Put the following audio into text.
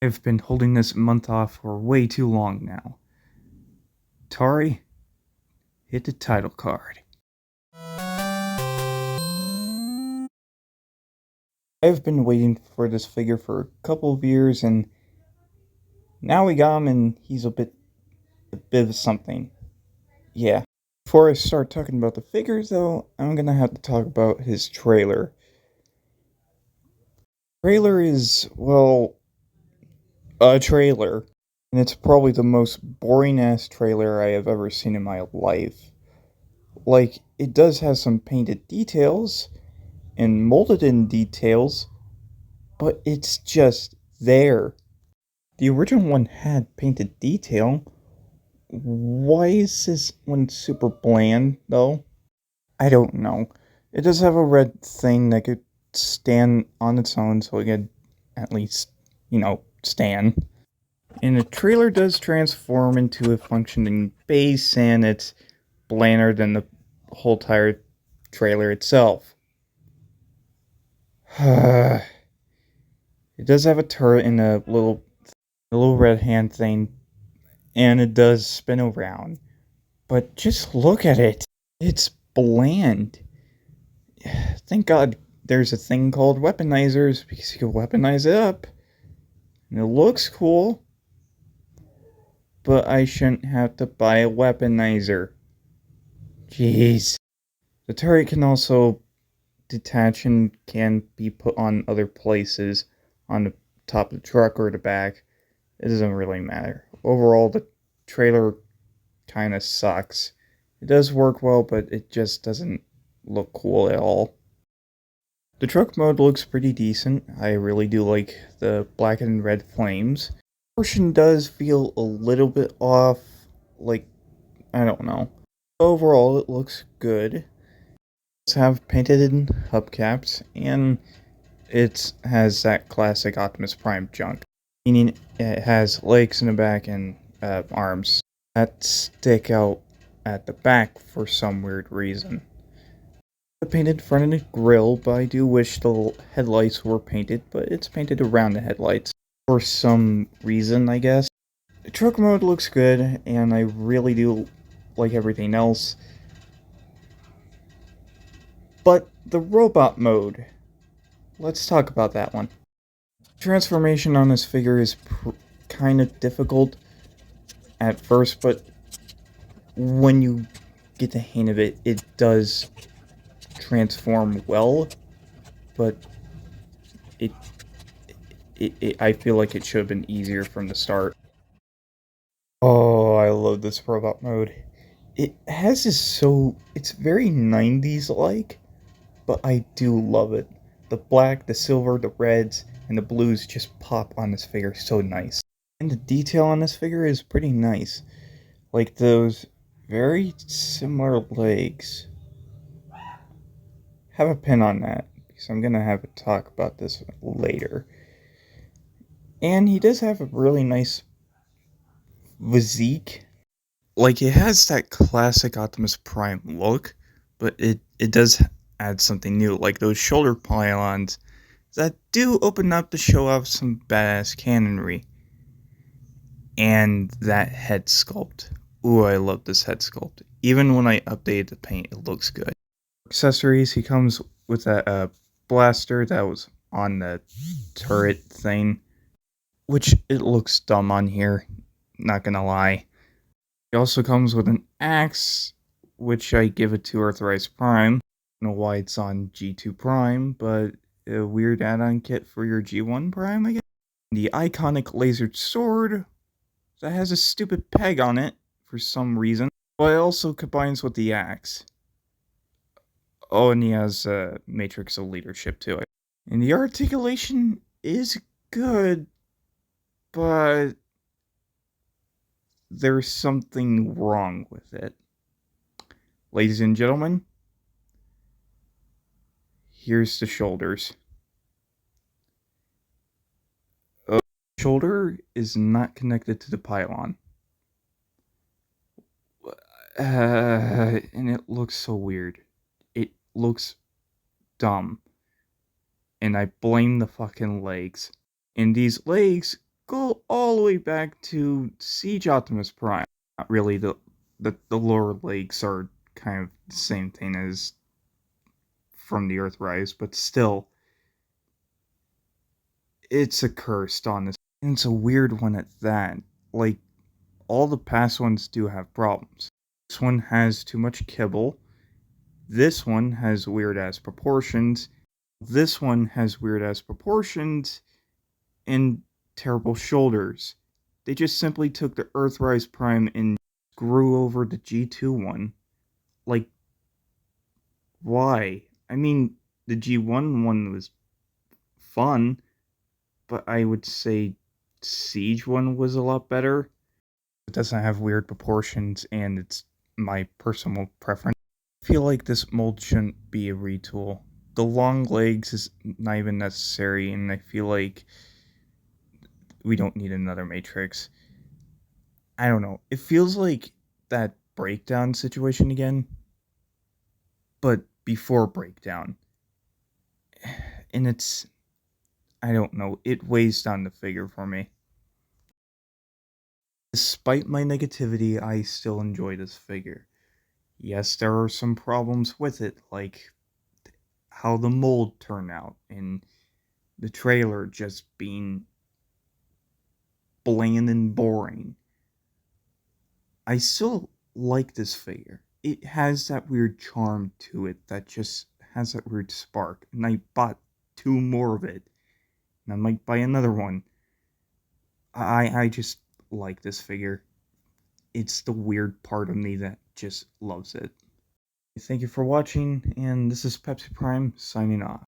I've been holding this month off for way too long now. Tari, hit the title card. I've been waiting for this figure for a couple of years, and now we got him, and he's a bit of something. Yeah. Before I start talking about the figures, though, I'm gonna have to talk about his trailer. Trailer is, well, a trailer, and it's probably the most boring ass trailer I have ever seen in my life. Like, it does have some painted details and molded in details, but it's just there. The original one had painted detail. Why is this one super bland, though? I don't know. It does have a red thing that could stand on its own, so it could at least, stand. And the trailer does transform into a functioning base, and it's blander than the whole entire trailer itself. It does have a turret and a little red hand thing, and it does spin around. But just look at it. It's bland. Thank God there's a thing called weaponizers, because you can weaponize it up. And it looks cool, but I shouldn't have to buy a weaponizer. Jeez. The turret can also detach and can be put on other places, on the top of the truck or the back. It doesn't really matter. Overall, the trailer kind of sucks. It does work well, but it just doesn't look cool at all. The truck mode looks pretty decent. I really do like the black and red flames. The portion does feel a little bit off, like, I don't know. Overall, it looks good. It's have painted in hubcaps, and it has that classic Optimus Prime junk, meaning it has legs in the back and arms that stick out at the back for some weird reason. The painted front of the grille, but I do wish the headlights were painted, but it's painted around the headlights for some reason, I guess. The truck mode looks good, and I really do like everything else. But the robot mode, let's talk about that one. Transformation on this figure is kind of difficult at first, but when you get the hang of it, it does transform well, but it, I feel like it should have been easier from the start. Oh, I love this robot mode. It has it's very 90s like, but I do love it. The black, the silver, the reds, and the blues just pop on this figure so nice. And the detail on this figure is pretty nice. Like those very similar legs. Have a pin on that, because I'm gonna have a talk about this later. And he does have a really nice physique. Like, it has that classic Optimus Prime look, but it does add something new, like those shoulder pylons that do open up to show off some badass cannonry. And that head sculpt. Ooh, I love this head sculpt. Even when I updated the paint, it looks good. Accessories, he comes with that blaster that was on the turret thing, which it looks dumb on here, not gonna lie. He also comes with an axe, which I give it to Earthrise Prime. I don't know why it's on G2 Prime, but a weird add-on kit for your G1 Prime, I guess. The iconic lasered sword that has a stupid peg on it for some reason, but it also combines with the axe. Oh, and he has a Matrix of Leadership to it. And the articulation is good, but there's something wrong with it. Ladies and gentlemen, here's the shoulders. The shoulder is not connected to the pylon. And it looks so weird. It looks dumb. And I blame the fucking legs. And these legs go all the way back to Siege Optimus Prime. Not really, the lower legs are kind of the same thing as from the Earthrise, but still, it's a curse on this. And it's a weird one at that. Like, all the past ones do have problems. This one has too much kibble. This one has weird ass proportions. This one has weird ass proportions and terrible shoulders. They just simply took the Earthrise Prime and grew over the G2 one. Like, why? I mean, the G1 one was fun, but I would say Siege one was a lot better. It doesn't have weird proportions, and it's my personal preference. I feel like this mold shouldn't be a retool. The long legs is not even necessary, and I feel like we don't need another Matrix. I don't know. It feels like that breakdown situation again, but before breakdown. And it's, I don't know, it weighs down the figure for me. Despite my negativity, I still enjoy this figure. Yes, there are some problems with it, like how the mold turned out and the trailer just being bland and boring. I still like this figure. It has that weird charm to it that just has that weird spark. And I bought two more of it. And I might buy another one. I just like this figure. It's the weird part of me that just loves it. Thank you for watching, and this is Pepsi Prime signing off.